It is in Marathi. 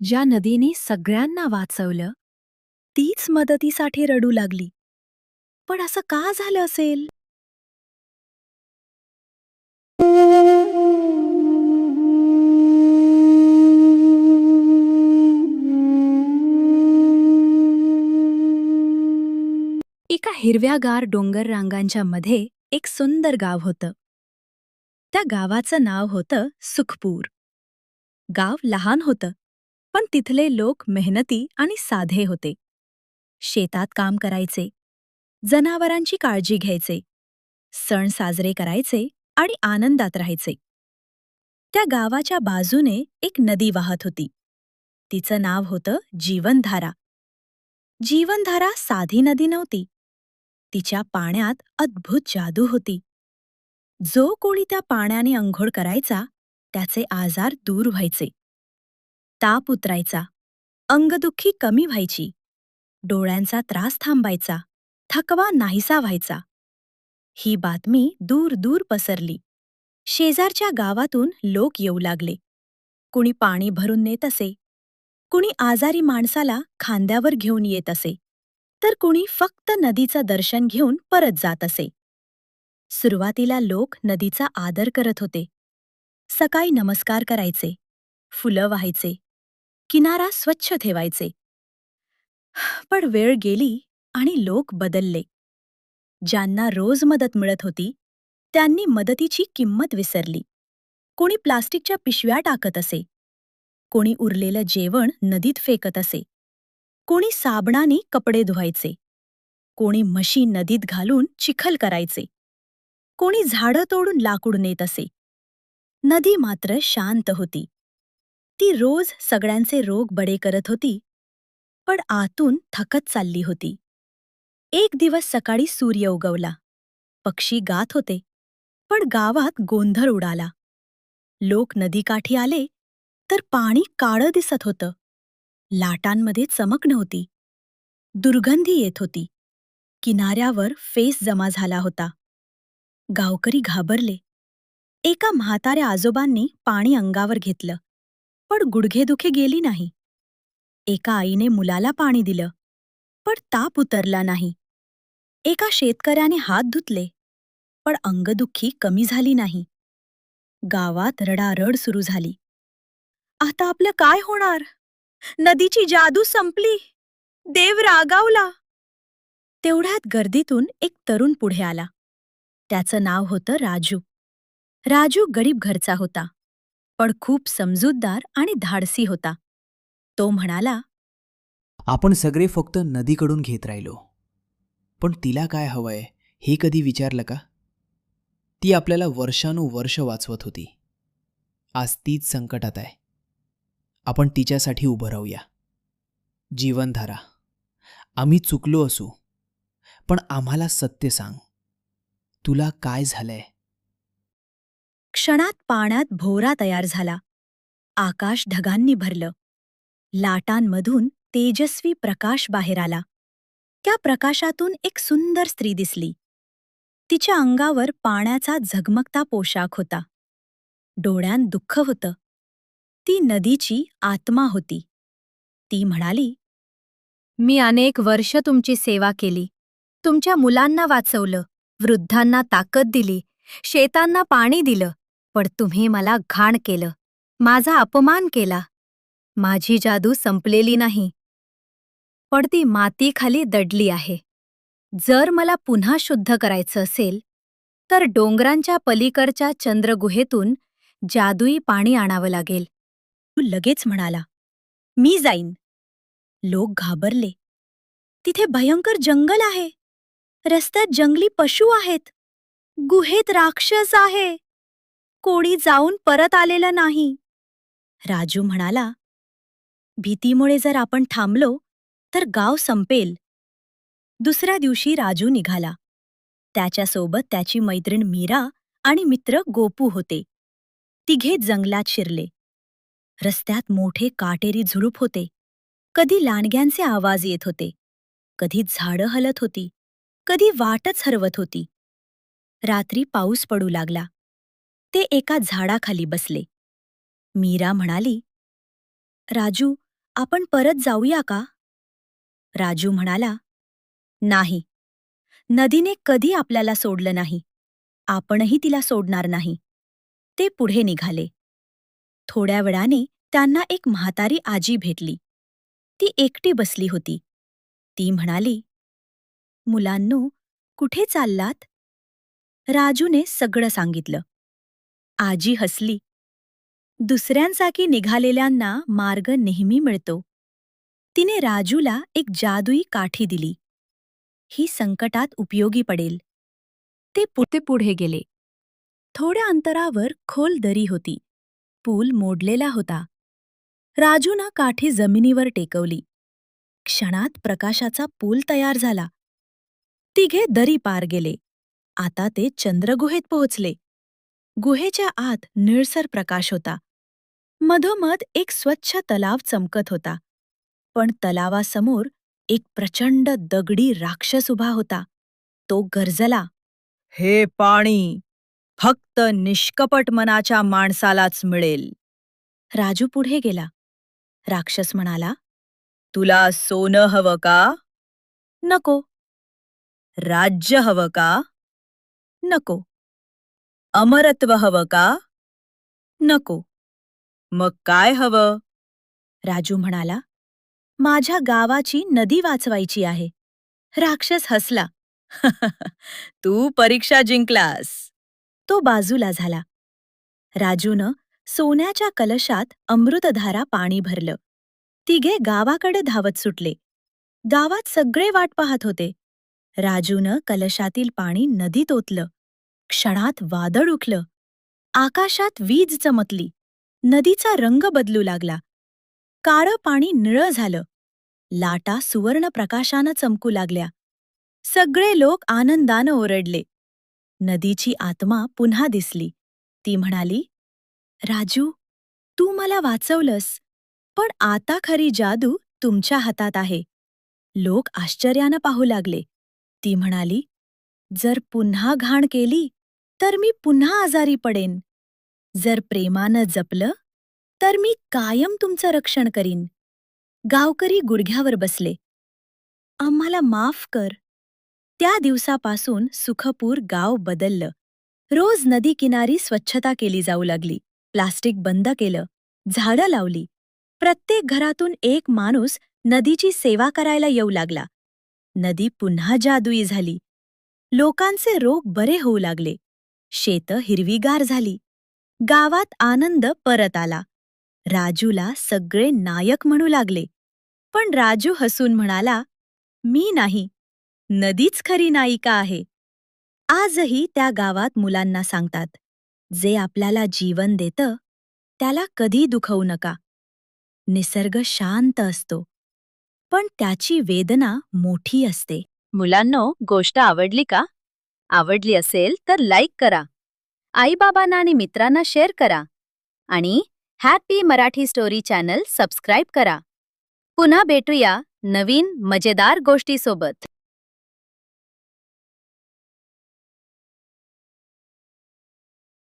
ज्या नदीने सगळ्यांना वाचवलं, तीच मदतीसाठी रडू लागली. पण असं का झालं असेल? एका हिरव्यागार डोंगर रांगांच्या मध्ये एक सुंदर गाव होतं. त्या गावाचं नाव होतं सुखपूर. गाव लहान होतं, पण तिथले लोक मेहनती आणि साधे होते. शेतात काम करायचे, जनावरांची काळजी घ्यायचे, सण साजरे करायचे आणि आनंदात राहायचे. त्या गावाच्या बाजूने एक नदी वाहत होती. तिचं नाव होतं जीवनधारा. जीवनधारा साधी नदी नव्हती. तिच्या पाण्यात अद्भुत जादू होती. जो कोणी त्या पाण्याने अंघोळ करायचा, त्याचे आजार दूर व्हायचे. ताप उतरायचा, अंगदुखी कमी व्हायची, डोळ्यांचा त्रास थांबायचा, थकवा नाहीसा व्हायचा. ही बातमी दूर दूर पसरली. शेजारच्या गावातून लोक येऊ लागले. कुणी पाणी भरून नेत असे, कुणी आजारी माणसाला खांद्यावर घेऊन येत असे, तर कुणी फक्त नदीचं दर्शन घेऊन परत जात असे. सुरुवातीला लोक नदीचा आदर करत होते. सकाळी नमस्कार करायचे, फुलं वाहायचे, किनारा स्वच्छ ठेवायचे. पण वेळ गेली आणि लोक बदलले. ज्यांना रोज मदत मिळत होती, त्यांनी मदतीची किंमत विसरली. कोणी प्लास्टिकच्या पिशव्या टाकत असे, कोणी उरलेलं जेवण नदीत फेकत असे, कोणी साबणाने कपडे धुवायचे, कोणी म्हशी नदीत घालून चिखल करायचे, कोणी झाडं तोडून लाकूड नेत असे. नदी मात्र शांत होती. ती रोज सगळ्यांचे रोग बरे करत होती, पण आतून थकत चालली होती. एक दिवस सकाळी सूर्य उगवला. पक्षी गात होते, पण गावात गोंधळ उडाला. लोक नदीकाठी आले, तर पाणी काळं दिसत होतं. लाटांमध्ये चमक नव्हती. दुर्गंधी येत होती. किनाऱ्यावर फेस जमा झाला होता. गावकरी घाबरले. एका म्हाताऱ्या आजोबांनी पाणी अंगावर घेतलं, पण गुडघेदुखी गेली नाही. एका आईने मुलाला पाणी दिलं, पण ताप उतरला नाही. एका शेतकऱ्याने हात धुतले, पण अंगदुखी कमी झाली नाही. गावात रडारड सुरू झाली. आता आपलं काय होणार? नदीची जादू संपली. देव रागावला. तेवढ्यात गर्दीतून एक तरुण पुढे आला. त्याचं नाव होतं राजू. राजू गरीब घरचा होता, पण खूप समजूतदार आणि धाडसी होता. तो म्हणाला, आपण सगळे फक्त नदीकडून घेत राहिलो. पण तिला काय हवंय हे कधी विचारलं का? ती आपल्याला वर्षानुवर्ष वाचवत होती. आज तीच संकटात आहे. आपण तिच्यासाठी उभं राहूया. जीवनधारा, आम्ही चुकलो असू, पण आम्हाला सत्य सांग. तुला काय झालंय? क्षणात पाण्यात भोवरा तयार झाला. आकाश ढगांनी भरलं. लाटांमधून तेजस्वी प्रकाश बाहेर आला. त्या प्रकाशातून एक सुंदर स्त्री दिसली. तिच्या अंगावर पाण्याचा झगमगता पोशाख होता. डोळ्यात दुःख होतं. ती नदीची आत्मा होती. ती म्हणाली, मी अनेक वर्ष तुमची सेवा केली. तुमच्या मुलांना वाचवलं, वृद्धांना ताकद दिली, शेतांना पाणी दिलं, पण तुम्ही मला घाण केलं, माझा अपमान केला. माझी जादू संपलेली नाही, पण ती मातीखाली दडली आहे. जर मला पुन्हा शुद्ध करायचं असेल, तर डोंगरांच्या पलीकडच्या चंद्रगुहेतून जादुई पाणी आणावं लागेल. तू लगेच म्हणाला, मी जाईन. लोक घाबरले. तिथे भयंकर जंगल आहे. रस्त्यात जंगली पशू आहेत. गुहेत राक्षस आहे. कोणी जाऊन परत आलेलं नाही. राजू म्हणाला, भीतीमुळे जर आपण थांबलो, तर गाव संपेल. दुसऱ्या दिवशी राजू निघाला. त्याच्यासोबत त्याची मैत्रीण मीरा आणि मित्र गोपू होते. तिघे जंगलात शिरले. रस्त्यात मोठे काटेरी झुडूप होते. कधी लांडग्यांचे आवाज येत होते, कधी झाडं हलत होती, कधी वाटच हरवत होती. रात्री पाऊस पडू लागला. ते एका झाडाखाली बसले. मीरा म्हणाली, राजू, आपण परत जाऊया का? राजू म्हणाला, नाही. नदीने कधी आपल्याला सोडलं नाही. आपणही तिला सोडणार नाही. ते पुढे निघाले. थोड्या वेळाने त्यांना एक म्हातारी आजी भेटली. ती एकटी बसली होती. ती म्हणाली, मुलांनो, कुठे चाललात? राजूने सगळं सांगितलं. आजी हसली. दुसऱ्यांसाठी निघालेल्यांना मार्ग नेहमी मिळतो. तिने राजूला एक जादुई काठी दिली. ही संकटात उपयोगी पडेल. ते पुढे गेले. थोड्या अंतरावर खोल दरी होती. पूल मोडलेला होता. राजूनं काठी जमिनीवर टेकवली. क्षणात प्रकाशाचा पूल तयार झाला. तिघे दरी पार गेले. आता ते चंद्रगुहेत पोहोचले. गुहेच्या आत निळसर प्रकाश होता. मधोमध एक स्वच्छ तलाव चमकत होता. पण तलावासमोर एक प्रचंड दगडी राक्षस उभा होता. तो गर्जला, हे पाणी फक्त निष्कपट मनाच्या माणसालाच मिळेल. राजू पुढे गेला. राक्षस म्हणाला, तुला सोनं हवं का? नको. राज्य हवं का? नको. अमरत्व हवं का? नको. मग काय हवं? राजू म्हणाला, माझ्या गावाची नदी वाचवायची आहे. राक्षस हसला. तू परीक्षा जिंकलास. तो बाजूला झाला. राजूनं सोन्याच्या कलशात अमृतधारा पाणी भरलं. तिघे गावाकडे धावत सुटले. गावात सगळे वाट पाहत होते. राजूनं कलशातील पाणी नदीत ओतलं. क्षणात वादळ उठलं. आकाशात वीज चमकली. नदीचा रंग बदलू लागला. काळं पाणी निळं झालं. लाटा सुवर्ण प्रकाशानं चमकू लागल्या. सगळे लोक आनंदानं ओरडले. नदीची आत्मा पुन्हा दिसली. ती म्हणाली, राजू, तू मला वाचवलंस. पण आता खरी जादू तुमच्या हातात आहे. लोक आश्चर्यानं पाहू लागले. ती म्हणाली, जर पुन्हा घाण केली तर मी पुन्हा आजारी पडेन. जर प्रेमानं जपलं तर मी कायम तुमचं रक्षण करीन. गावकरी गुडघ्यावर बसले. आम्हाला माफ कर. त्या दिवसापासून सुखपूर गाव बदललं. रोज नदी किनारी स्वच्छता केली जाऊ लागली. प्लास्टिक बंद केलं. झाडं लावली. प्रत्येक घरातून एक माणूस नदीची सेवा करायला येऊ लागला. नदी पुन्हा जादुई झाली. लोकांचे रोग बरे होऊ लागले. शेतं हिरवीगार झाली. गावात आनंद परत आला. राजूला सगळे नायक म्हणू लागले. पण राजू हसून म्हणाला, मी नाही, नदीच खरी नायिका आहे. आजही त्या गावात मुलांना सांगतात, जे आपल्याला जीवन देतं त्याला कधी दुखवू नका. निसर्ग शांत असतो, पण त्याची वेदना मोठी असते. मुलांनो, गोष्ट आवडली का? आवडली असेल तर लाईक करा. आईबाबांना आणि मित्रांना शेअर करा. आणि happy Marathi story channel subscribe करा. पुन्हा भेटूया नवीन मजेदार गोष्टीसोबत.